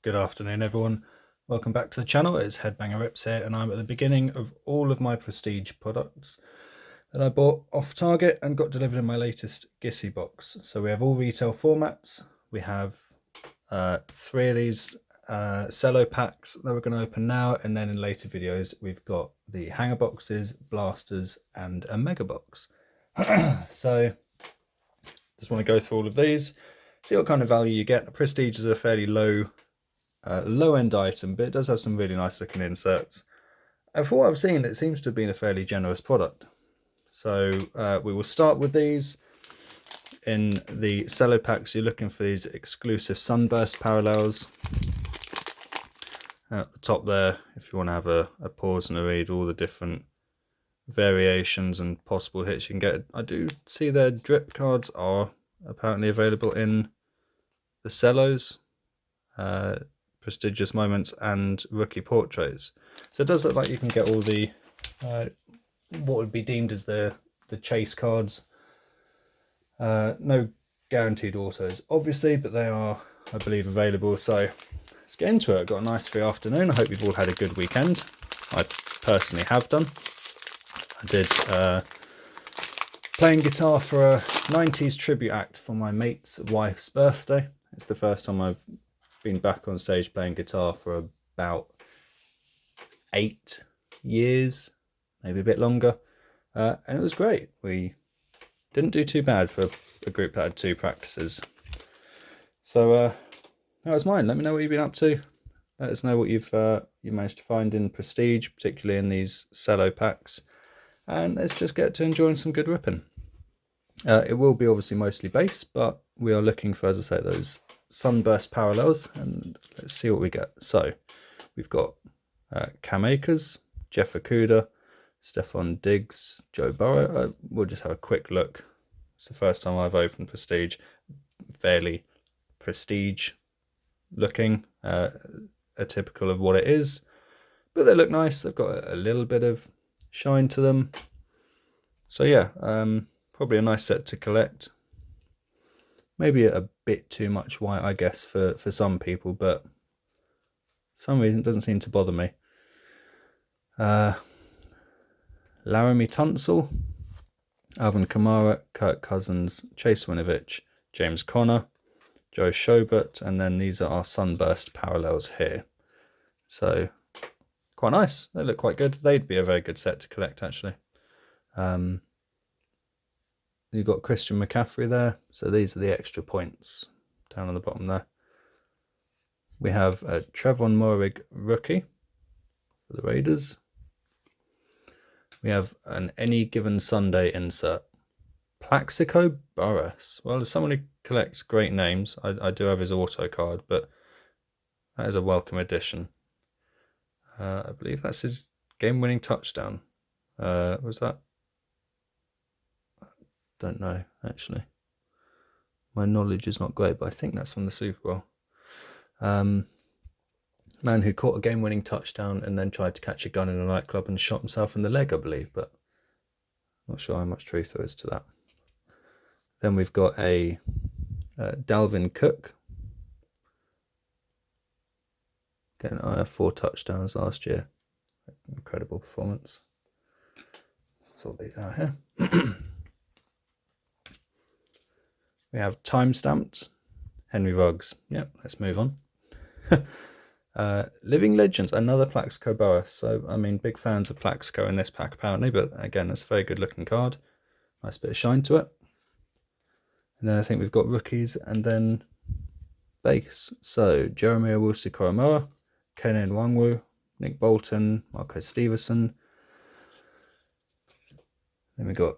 Good afternoon, everyone. Welcome back to the channel. It's Headbanger Rips here, and I'm at the beginning of all of my prestige products that I bought off Target and got delivered in my latest Gissy box. So we have all retail formats. We have 3 of these cello packs that we're going to open now, and then in later videos we've got the hanger boxes, blasters, and a mega box. So just want to go through all of these, see what kind of value you get. A prestige is a fairly low-end item, but it does have some really nice looking inserts. And for what I've seen, it seems to have been a fairly generous product. So we will start with these. In the cello packs, you're looking for these exclusive sunburst parallels. At the top there, if you want to have a pause and a read all the different variations and possible hits you can get. I do see their drip cards are apparently available in the cellos. Prestigious Moments and Rookie Portraits. So it does look like you can get all the what would be deemed as the chase cards. No guaranteed autos obviously, but they are, I believe, available. So let's get into it. I've got a nice free afternoon. I hope you've all had a good weekend. I personally have done. I did playing guitar for a 90s tribute act for my mate's wife's birthday. It's the first time I've been back on stage playing guitar for about 8 years, maybe a bit longer, and it was great. We didn't do too bad for a group that had 2 practices. So that was mine. Let me know what you've been up to. Let us know what you managed to find in prestige, particularly in these cello packs, and let's just get to enjoying some good ripping. It will be obviously mostly bass, but we are looking for, as I say, those sunburst parallels, and let's see what we get. So we've got Cam Akers, Jeff Okuda, Stefan Diggs, Joe Burrow. We'll just have a quick look. It's the first time I've opened prestige. Fairly prestige looking, atypical of what it is, but they look nice. They've got a little bit of shine to them. So yeah, probably a nice set to collect. Maybe a bit too much white, I guess, for some people, but for some reason it doesn't seem to bother me. Laramie Tunsil, Alvin Kamara, Kirk Cousins, Chase Winovich, James Conner, Joe Schobert, and then these are our sunburst parallels here. So quite nice. They look quite good. They'd be a very good set to collect, actually. You've got Christian McCaffrey there, so these are the extra points down on the bottom there. We have a Trevon Moehrig rookie for the Raiders. We have an Any Given Sunday insert. Plaxico Burress. Well, as someone who collects great names, I do have his auto card, but that is a welcome addition. I believe that's his game-winning touchdown. Was that? Don't know, actually. My knowledge is not great, but I think that's from the Super Bowl. Man who caught a game-winning touchdown and then tried to catch a gun in a nightclub and shot himself in the leg, I believe, but I'm not sure how much truth there is to that. Then we've got a Dalvin Cook. Again, I have 4 touchdowns last year. Incredible performance. Sort these out here. We have time-stamped Henry Ruggs. Yep, let's move on. Living Legends, another Plaxico Burress. So, I mean, big fans of Plaxico in this pack, apparently. But again, it's a very good-looking card. Nice bit of shine to it. And then I think we've got rookies and then base. So, Jeremy Owusu-Koramoah, Kenan Nwangwu, Nick Bolton, Marcus Stevenson. Then we've got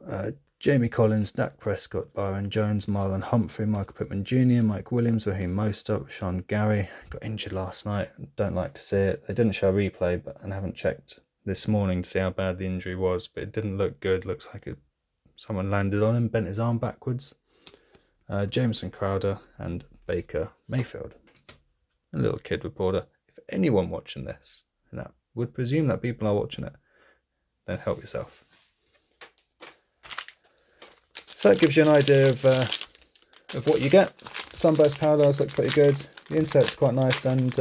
Jamie Collins, Dak Prescott, Byron Jones, Marlon Humphrey, Michael Pittman Jr., Mike Williams, Raheem Mostert, Sean Gary. Got injured last night. Don't like to see it. They didn't show a replay, but I haven't checked this morning to see how bad the injury was, but it didn't look good. Looks like someone landed on him, bent his arm backwards. Jameson Crowder and Baker Mayfield. A little kid reporter. If anyone watching this, and that would presume that people are watching it, then help yourself. So that gives you an idea of what you get. Sunburst parallels look pretty good. the insert's quite nice, and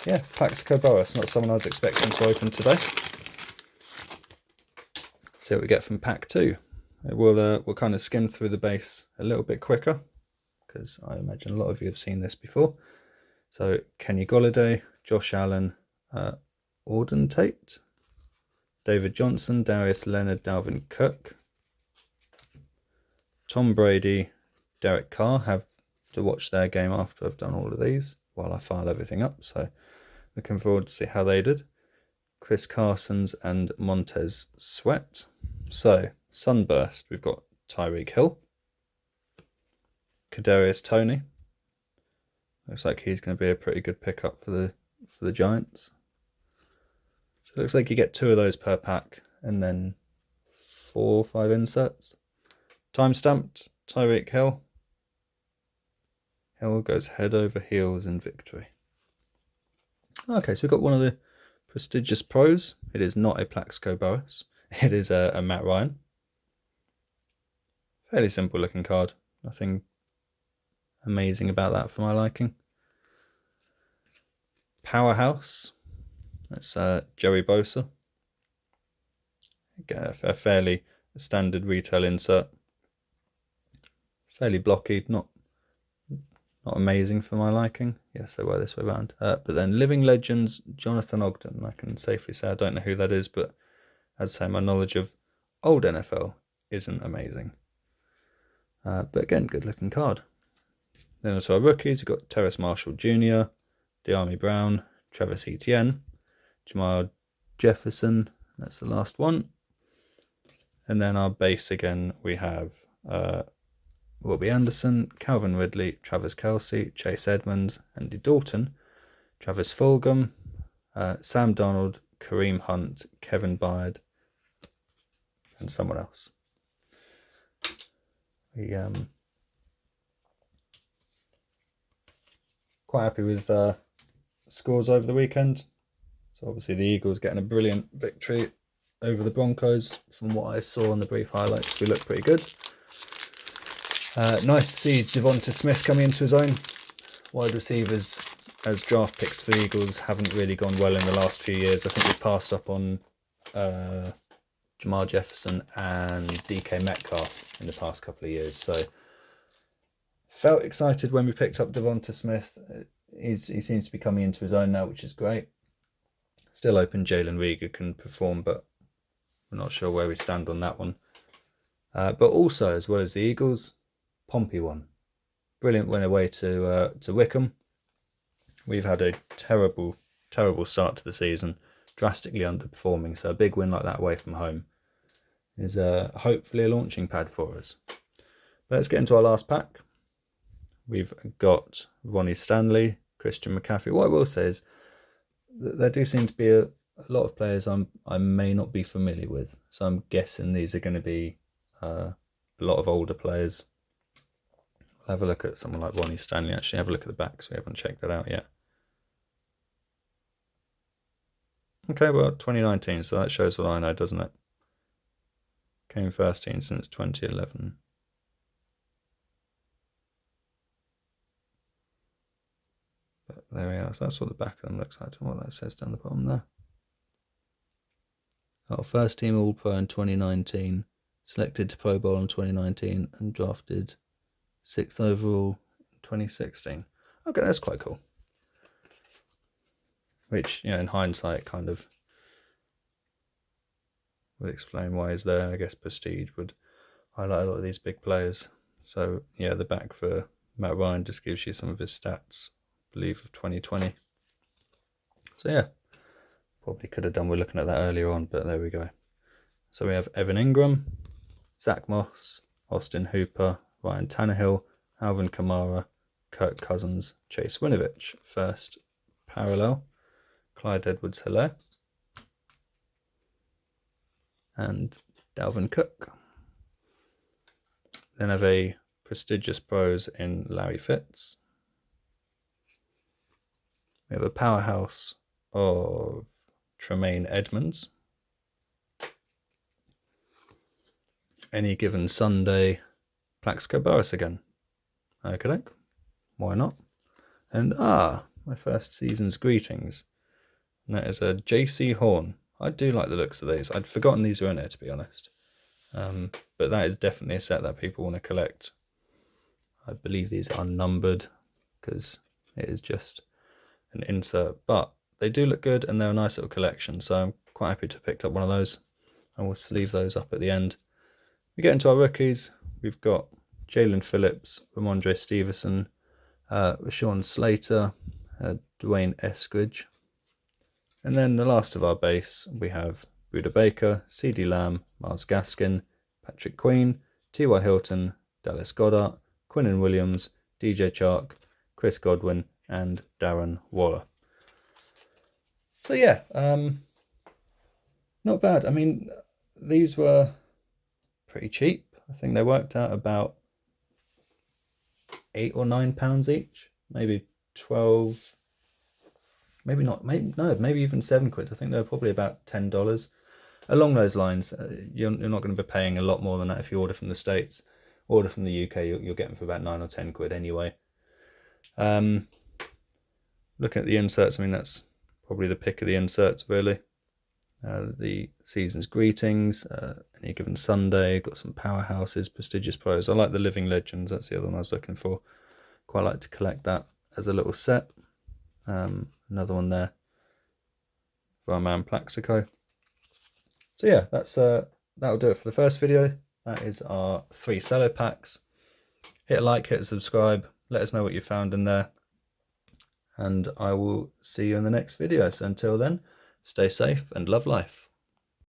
yeah, Plaxico Boris, not someone I was expecting to open today. See what we get from pack 2. We'll kind of skim through the base a little bit quicker, because I imagine a lot of you have seen this before. So Kenny Golladay, Josh Allen, Auden Tate, David Johnson, Darius Leonard, Dalvin Cook, Tom Brady, Derek Carr. Have to watch their game after I've done all of these while I file everything up. So looking forward to see how they did. Chris Carsons and Montez Sweat. So Sunburst, we've got Tyreek Hill, Kadarius Toney. Looks like he's going to be a pretty good pickup for the Giants. So it looks like you get 2 of those per pack, and then 4 or 5 inserts. Time stamped Tyreek Hill. Hill goes head over heels in victory. Okay, so we've got one of the prestigious pros. It is not a Plaxico Boris. It is a Matt Ryan. Fairly simple looking card. Nothing amazing about that for my liking. Powerhouse. That's Joey Bosa. Again, a fairly standard retail insert. Fairly blocky, not amazing for my liking. Yes, they were this way around. But then Living Legends, Jonathan Ogden. I can safely say I don't know who that is, but as I say, my knowledge of old NFL isn't amazing. But again, good looking card. Then also our rookies, we've got Terrace Marshall Jr., De'Ami Brown, Travis Etienne, Jamal Jefferson, that's the last one. And then our base again, we have Robbie Anderson, Calvin Ridley, Travis Kelce, Chase Edmonds, Andy Dalton, Travis Fulgham, Sam Darnold, Kareem Hunt, Kevin Byard, and someone else. We quite happy with scores over the weekend. So obviously the Eagles getting a brilliant victory over the Broncos. From what I saw on the brief highlights, we look pretty good. Nice to see Devonta Smith coming into his own. Wide receivers as draft picks for the Eagles haven't really gone well in the last few years. I think we've passed up on Jamal Jefferson and DK Metcalf in the past couple of years. So felt excited when we picked up Devonta Smith. He seems to be coming into his own now, which is great. Still hoping Jalen Reagor can perform, but we're not sure where we stand on that one. But also, as well as the Eagles, Pompey won. Brilliant win away to Wickham. We've had a terrible start to the season, drastically underperforming. So a big win like that away from home is hopefully a launching pad for us. But let's get into our last pack. We've got Ronnie Stanley, Christian McCaffrey. What I will say is that there do seem to be a lot of players I may not be familiar with. So I'm guessing these are going to be a lot of older players. I'll have a look at someone like Ronnie Stanley. Actually, have a look at the back, so we haven't checked that out yet. Okay, well, 2019, so that shows what I know, doesn't it? Came first team since 2011. But there we are. So that's what the back of them looks like, and what that says down the bottom there. Our first team All-Pro in 2019, selected to Pro Bowl in 2019, and drafted 6th overall in 2016. Okay, that's quite cool. Which, you know, in hindsight, kind of would explain why he's there. I guess prestige would highlight a lot of these big players. So, yeah, the back for Matt Ryan just gives you some of his stats, I believe, of 2020. So, yeah, probably could have done with looking at that earlier on, but there we go. So we have Evan Ingram, Zach Moss, Austin Hooper, Ryan Tannehill, Alvin Kamara, Kirk Cousins, Chase Winovich. First parallel, Clyde Edwards-Helaire, and Dalvin Cook. Then have a prestigious pros in Larry Fitz. We have a powerhouse of Tremaine Edmonds. Any given Sunday, Plaxico Boris again. Okay, why not? And my first season's greetings. And that is a JC Horn. I do like the looks of these. I'd forgotten these were in it, to be honest. But that is definitely a set that people want to collect. I believe these are numbered because it is just an insert, but they do look good and they're a nice little collection, so I'm quite happy to have picked up one of those. I will sleeve those up at the end. We get into our rookies. We've got Jalen Phillips, Ramondre Stevenson, Rashawn Slater, Dwayne Eskridge. And then the last of our base, we have Buda Baker, CD Lamb, Miles Gaskin, Patrick Queen, T.Y. Hilton, Dallas Goddard, Quinnen Williams, DJ Chark, Chris Godwin, and Darren Waller. So yeah, not bad. I mean, these were pretty cheap. I think they worked out about £8 or £9 each, maybe 12. Maybe not. Maybe even £7. I think they're probably about $10. Along those lines, you're not going to be paying a lot more than that if you order from the States. Order from the UK, you'll get them for about £9 or £10 anyway. Looking at the inserts, I mean, that's probably the pick of the inserts, really. The season's greetings, any given Sunday, got some powerhouses, prestigious pros. I like the Living Legends, that's the other one I was looking for. Quite like to collect that as a little set. Another one there for our man Plaxico. So yeah, that'll do it for the first video. That is our 3 Cello packs. Hit a like, hit a subscribe, let us know what you found in there, and I will see you in the next video. So until then, stay safe and love life.